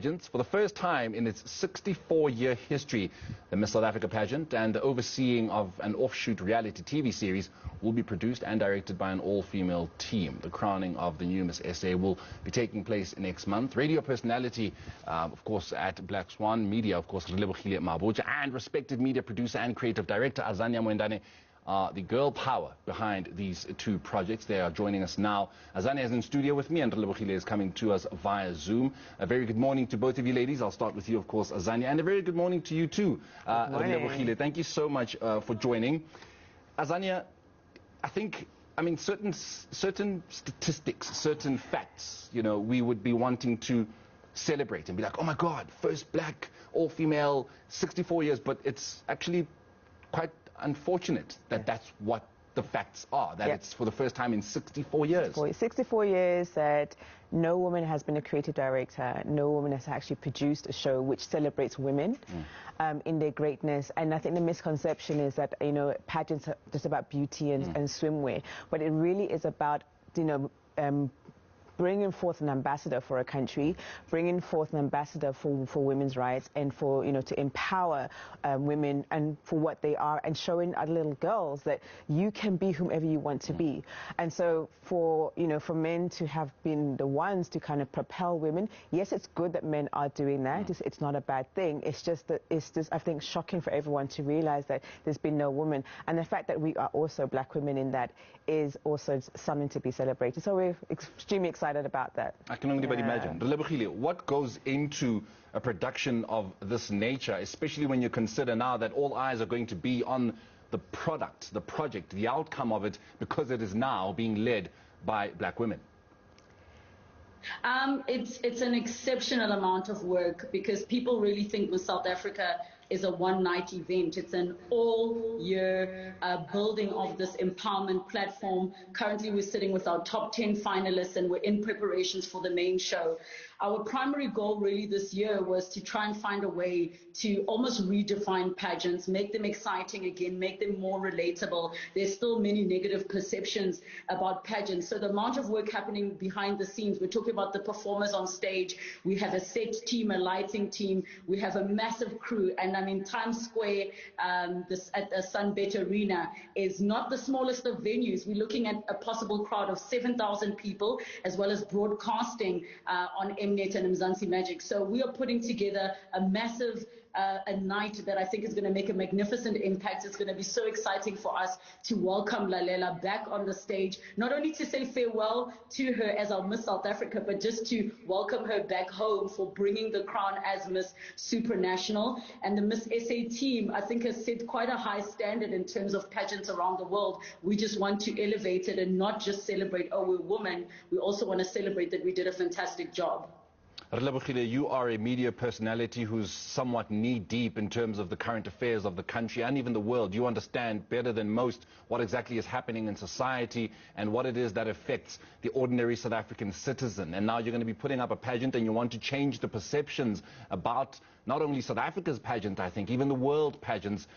pageants. For the first time in its 64-year history, the Miss South Africa pageant and the overseeing of an offshoot reality TV series will be produced and directed by an all-female team. The crowning of the new Miss SA will be taking place next month. Radio personality, of course, at Black Swan Media, of course, and respected media producer and creative director Azania Mwendane, the girl power behind these two projects. They are joining us now. Azania is in studio with me and Relebohile is coming to us via Zoom. A very good morning to both of you ladies. I'll start with you, of course, Azania, and a very good morning to you too, Relebohile. Thank you so much for joining. Azania, I mean, certain statistics, certain facts, you know, we would be wanting to celebrate and be like, oh my God, first black, all-female, 64 years, but it's actually quite unfortunate that that's what the facts are, that it's for the first time in 64 years. 64 years that no woman has been a creative director, no woman has actually produced a show which celebrates women in their greatness. And I think the misconception is that, you know, pageants are just about beauty and swimwear, but it really is about, you know, bringing forth an ambassador for a country, bringing forth an ambassador for women's rights, and for, you know, to empower women and for what they are, and showing other little girls that you can be whomever you want to be. And so for, you know, for men to have been the ones to kind of propel women, yes, it's good that men are doing that. It's not a bad thing. It's just that it's just, I think, shocking for everyone to realize that there's been no woman. And the fact that we are also black women in that is also something to be celebrated. So we're extremely excited about that. I can only but imagine. Relebohile, what goes into a production of this nature, especially when you consider now that all eyes are going to be on the product, the project, the outcome of it, because it is now being led by black women? It's an exceptional amount of work, because people really think Miss South Africa is a one-night event. It's an all-year building of this empowerment platform. Currently, we're sitting with our top 10 finalists, and we're in preparations for the main show. Our primary goal really this year was to try and find a way to almost redefine pageants, make them exciting again, make them more relatable. There's still many negative perceptions about pageants. So the amount of work happening behind the scenes, we're talking about the performers on stage. We have a set team, a lighting team. We have a massive crew. And I mean, Times Square at the Sunbet Arena is not the smallest of venues. We're looking at a possible crowd of 7,000 people, as well as broadcasting on mNet and Mzansi Magic. So we are putting together a massive a night that I think is going to make a magnificent impact. It's going to be so exciting for us to welcome Lalela back on the stage, not only to say farewell to her as our Miss South Africa, but just to welcome her back home for bringing the crown as Miss Supranational. And the Miss SA team, I think, has set quite a high standard in terms of pageants around the world. We just want to elevate it and not just celebrate, oh, we're women. We also want to celebrate that we did a fantastic job. Relebohile, you are a media personality who's somewhat knee-deep in terms of the current affairs of the country and even the world. You understand better than most what exactly is happening in society and what it is that affects the ordinary South African citizen. And now you're going to be putting up a pageant and you want to change the perceptions about not only South Africa's pageant, I think, even the world pageants.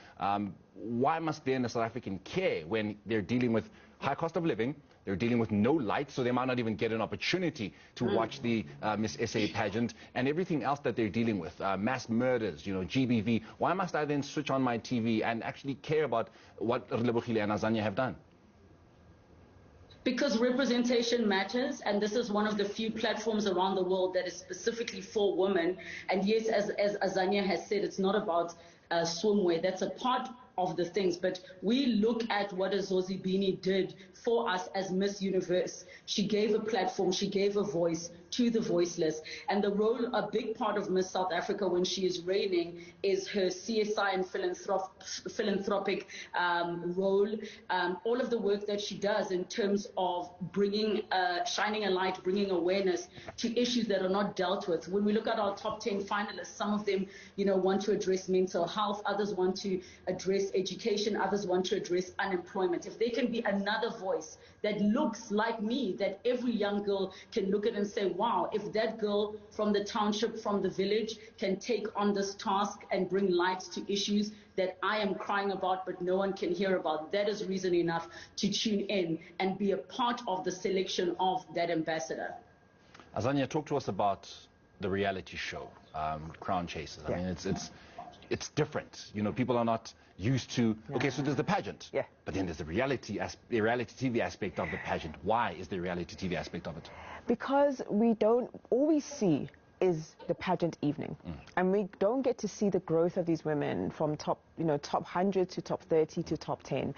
Why must then a South African care when they're dealing with high cost of living, they're dealing with no light, so they might not even get an opportunity to watch the Miss SA pageant, and everything else that they're dealing with, mass murders, you know, GBV. Why must I then switch on my TV and actually care about what Relebohile and Azania have done? Because representation matters, and this is one of the few platforms around the world that is specifically for women. And yes, as Azania has said, it's not about swimwear. That's a part of the things, but we look at what Zozi Bini did for us as Miss Universe. She gave a platform, she gave a voice to the voiceless, and the role, a big part of Miss South Africa when she is reigning is her CSI and philanthropic role, all of the work that she does in terms of bringing, shining a light, bringing awareness to issues that are not dealt with. When we look at our top 10 finalists, some of them, you know, want to address mental health, others want to address education, others want to address unemployment. If there can be another voice that looks like me, that every young girl can look at and say, wow, if that girl from the township, from the village, can take on this task and bring light to issues that I am crying about but no one can hear about, that is reason enough to tune in and be a part of the selection of that ambassador. Azania, talk to us about the reality show, Crown Chasers. I mean, it's different. You know, people are not used to. Okay, so there's the pageant. Yeah. But then there's the reality TV aspect of the pageant. Why is the reality TV aspect of it? Because all we see is the pageant evening, and we don't get to see the growth of these women from top 100 to top 30 to top 10,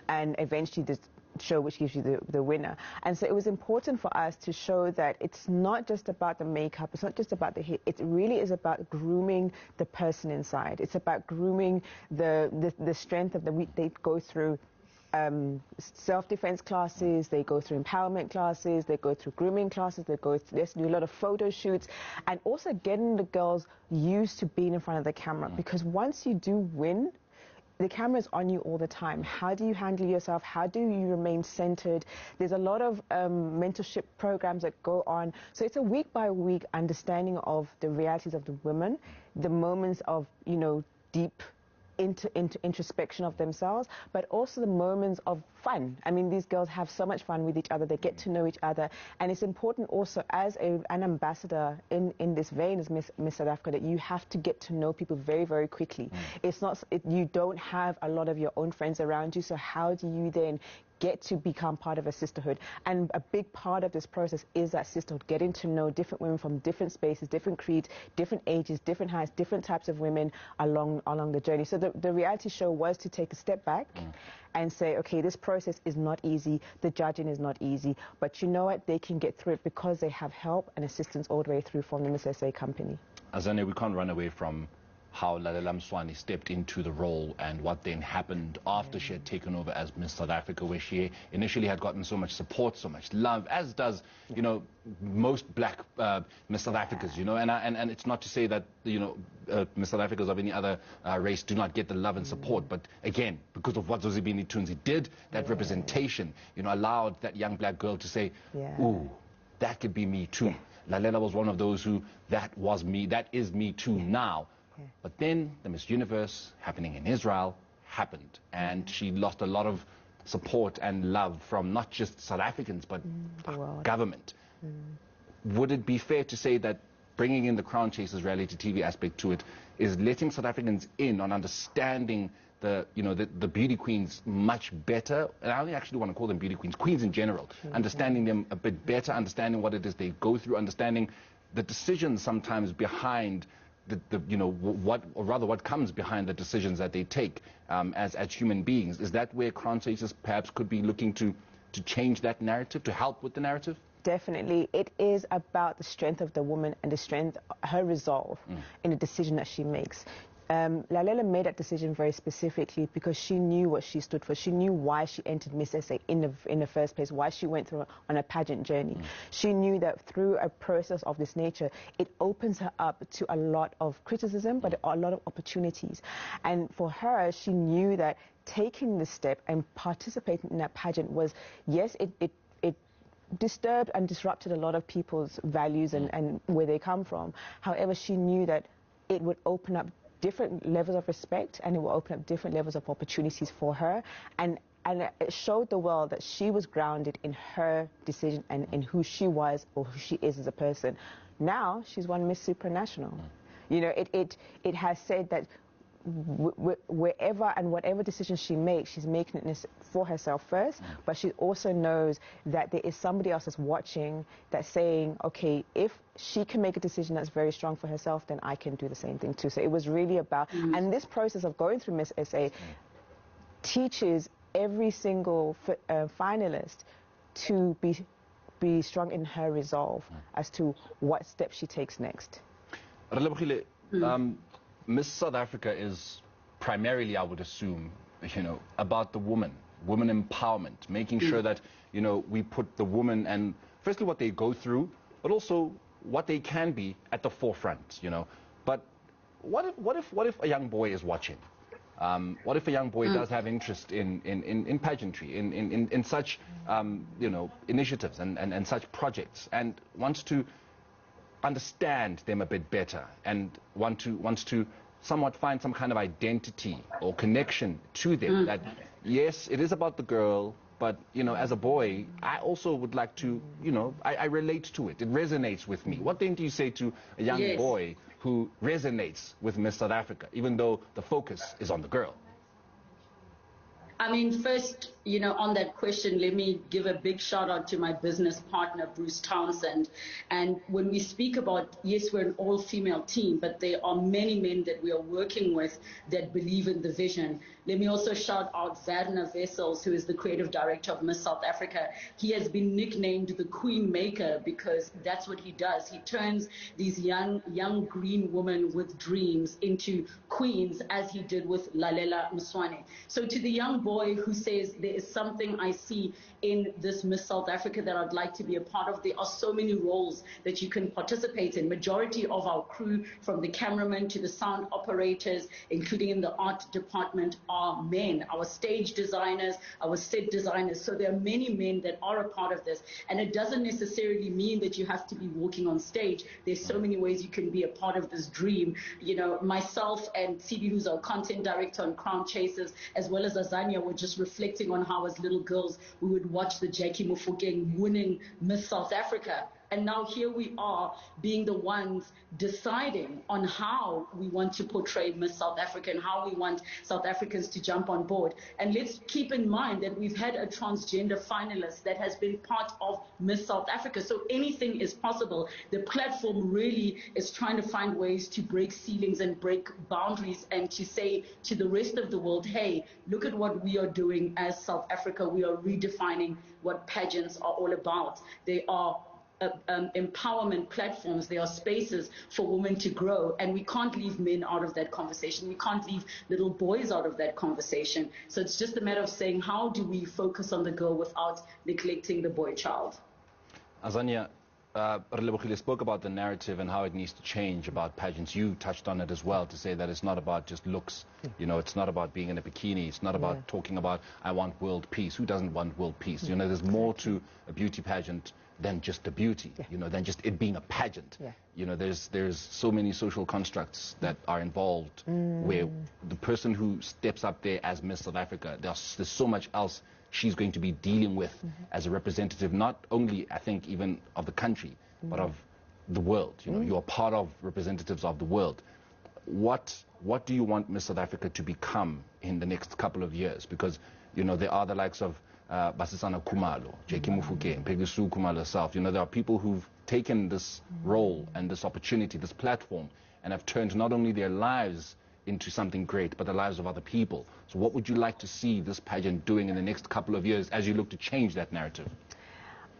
and eventually the show which gives you the winner. And so it was important for us to show that it's not just about the makeup, it's not just about the hit, it really is about grooming the person inside. It's about grooming the strength of they go through self-defense classes, they go through empowerment classes, they go through grooming classes, they do a lot of photo shoots, and also getting the girls used to being in front of the camera. Because once you do win, the camera is on you all the time. How do you handle yourself? How do you remain centered? There's a lot of mentorship programs that go on. So it's a week-by-week understanding of the realities of the women, the moments of, deep introspection of themselves, but also the moments of fun. I mean, these girls have so much fun with each other. They get to know each other. And it's important also as an ambassador in this vein as Miss South Africa that you have to get to know people very, very quickly. It's not, you don't have a lot of your own friends around you, so how do you then get to become part of a sisterhood? And a big part of this process is that sisterhood, getting to know different women from different spaces, different creeds, different ages, different heights, different types of women along the journey. So the reality show was to take a step back and say, okay, this process is not easy, the judging is not easy, but you know what, they can get through it because they have help and assistance all the way through from the Miss SA company. Azane, we can't run away from how Lalela Mswani stepped into the role and what then happened after she had taken over as Miss South Africa, where she initially had gotten so much support, so much love, as does, most black Miss South Africas, and it's not to say that, Miss South Africas of any other race do not get the love and support, but again, because of what Zozibini Tunzi did, that representation, allowed that young black girl to say, ooh, that could be me too. Lalela was one of those who, that was me, that is me too now. But then the Miss Universe happening in Israel happened, and she lost a lot of support and love from not just South Africans, but government. Would it be fair to say that bringing in the Crown Chasers reality TV aspect to it is letting South Africans in on understanding the beauty queens much better? And I don't actually want to call them beauty queens, queens in general, understanding them a bit better, understanding what it is they go through, understanding the decisions sometimes behind what comes behind the decisions that they take as human beings. Is that where Crown Chasers perhaps could be looking to change that narrative, to help with the narrative? Definitely. It is about the strength of the woman and the strength, her resolve in the decision that she makes. Lalela made that decision very specifically because she knew what she stood for. She knew why she entered Miss SA in the first place, why she went through on a pageant journey. She knew that through a process of this nature, it opens her up to a lot of criticism, but a lot of opportunities. And for her, she knew that taking this step and participating in that pageant was, yes, it disturbed and disrupted a lot of people's values and where they come from. However, she knew that it would open up different levels of respect, and it will open up different levels of opportunities for her, and it showed the world that she was grounded in her decision and in who she was or who she is as a person. Now she's won Miss Supranational. It has said that wherever and whatever decision she makes, she's making it for herself first, but she also knows that there is somebody else that's watching, that's saying, okay, if she can make a decision that's very strong for herself, then I can do the same thing too. So it was really about, and this process of going through Miss SA teaches every single finalist to be strong in her resolve as to what step she takes next. Miss South Africa is primarily, I would assume, about the woman empowerment, making sure that, we put the woman and firstly what they go through, but also what they can be at the forefront, But what if a young boy is watching? What if a young boy does have interest in pageantry, in such, initiatives and such projects, and wants to understand them a bit better and wants to somewhat find some kind of identity or connection to them, that yes, it is about the girl, but, you know, as a boy, I also would like to, you know, I relate to it. It resonates with me. What then do you say to a young boy who resonates with Miss South Africa, even though the focus is on the girl? I mean, first, you know, on that question, let me give a big shout out to my business partner, Bruce Townsend. And when we speak about, yes, we're an all-female team, but there are many men that we are working with that believe in the vision. Let me also shout out Werner Wessels, who is the creative director of Miss South Africa. He has been nicknamed the Queen Maker because that's what he does. He turns these young green women with dreams into queens, as he did with Lalela Mswane. So to the young boy who says there is something I see in this Miss South Africa that I'd like to be a part of, there are so many roles that you can participate in. Majority of our crew, from the cameraman to the sound operators, including in the art department, are men. Our stage designers, our set designers. So there are many men that are a part of this. And it doesn't necessarily mean that you have to be walking on stage. There's so many ways you can be a part of this dream. You know, myself and CD, who's our content director on Crown Chasers, as well as Azania, were just reflecting on how as little girls we would watch the Jackie Mofokeng winning Miss South Africa. And now here we are being the ones deciding on how we want to portray Miss South Africa and how we want South Africans to jump on board. And let's keep in mind that we've had a transgender finalist that has been part of Miss South Africa. So anything is possible. The platform really is trying to find ways to break ceilings and break boundaries and to say to the rest of the world, hey, look at what we are doing as South Africa. We are redefining what pageants are all about. They are empowerment platforms. There are spaces for women to grow, and we can't leave men out of that conversation. We can't leave little boys out of that conversation. So it's just a matter of saying, how do we focus on the girl without neglecting the boy child? Azania, Relebohile spoke about the narrative and how it needs to change about pageants. You touched on it as well, to say that it's not about just looks. You know, it's not about being in a bikini. It's not about talking about, I want world peace. Who doesn't want world peace? You know, there's more to a beauty pageant than just the beauty, you know, than just it being a pageant. You know, there's so many social constructs that are involved where the person who steps up there as Miss South Africa, there's so much else she's going to be dealing with as a representative, not only, I think, even of the country, but of the world. You know, you're part of representatives of the world. What do you want Miss South Africa to become in the next couple of years? Because, you know, there are the likes of Basisana Khumalo, Jackie Mofokeng, Pegisu Khumalo herself. You know, there are people who've taken this role and this opportunity, this platform, and have turned not only their lives into something great, but the lives of other people. So what would you like to see this pageant doing in the next couple of years as you look to change that narrative?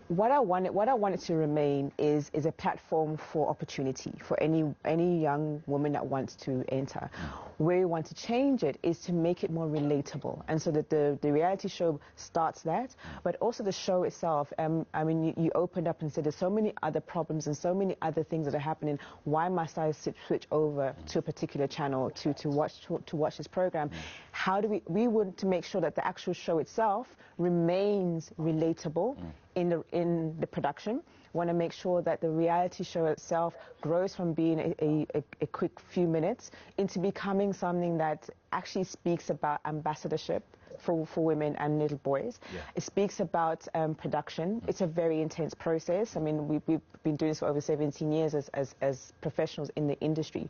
What I wanted to remain is a platform for opportunity for any young woman that wants to enter. Where we want to change it is to make it more relatable, and so that the reality show starts that, but also the show itself. I mean, you opened up and said there's so many other problems and so many other things that are happening. Why must I switch over to a particular channel to watch this program? How do we want to make sure that the actual show itself remains relatable in the production? Want to make sure that the reality show itself grows from being a quick few minutes into becoming something that actually speaks about ambassadorship for women and little boys. It speaks about production. It's a very intense process. I mean, we've been doing this for over 17 years as professionals in the industry.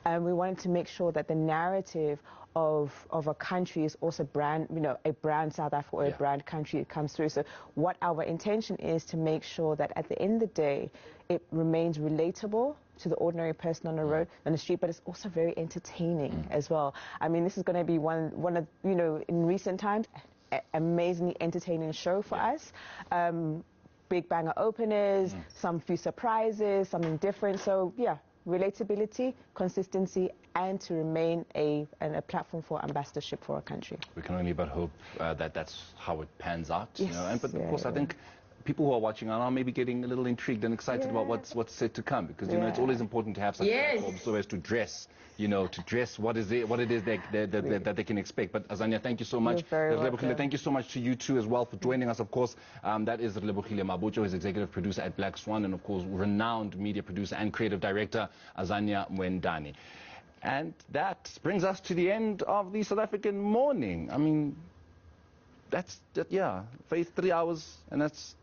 We wanted to make sure that the narrative of a country is also brand, you know, a brand South Africa or a brand country that comes through. So what our intention is to make sure that at the end of the day, it remains relatable to the ordinary person on the road, on the street, but it's also very entertaining as well. I mean, this is going to be one of, you know, in recent times, amazingly entertaining show for us. Big banger openers, some few surprises, something different. So yeah, relatability, consistency, and to remain a platform for ambassadorship for our country. We can only but hope that that's how it pans out. You know? But of course, I think people who are watching are now maybe getting a little intrigued and excited about what's set to come, because you know it's always important to have such platforms so as to dress, you know, to dress what it is that they can expect. But Azania, thank you so much. Thank you so much to you too as well for joining us. Of course, that is Relebohile Mabucho, who is executive producer at Black Swan, and of course renowned media producer and creative director Azania Mwendani. And that brings us to the end of the South African morning. I mean, yeah, Faith 3 hours, and that's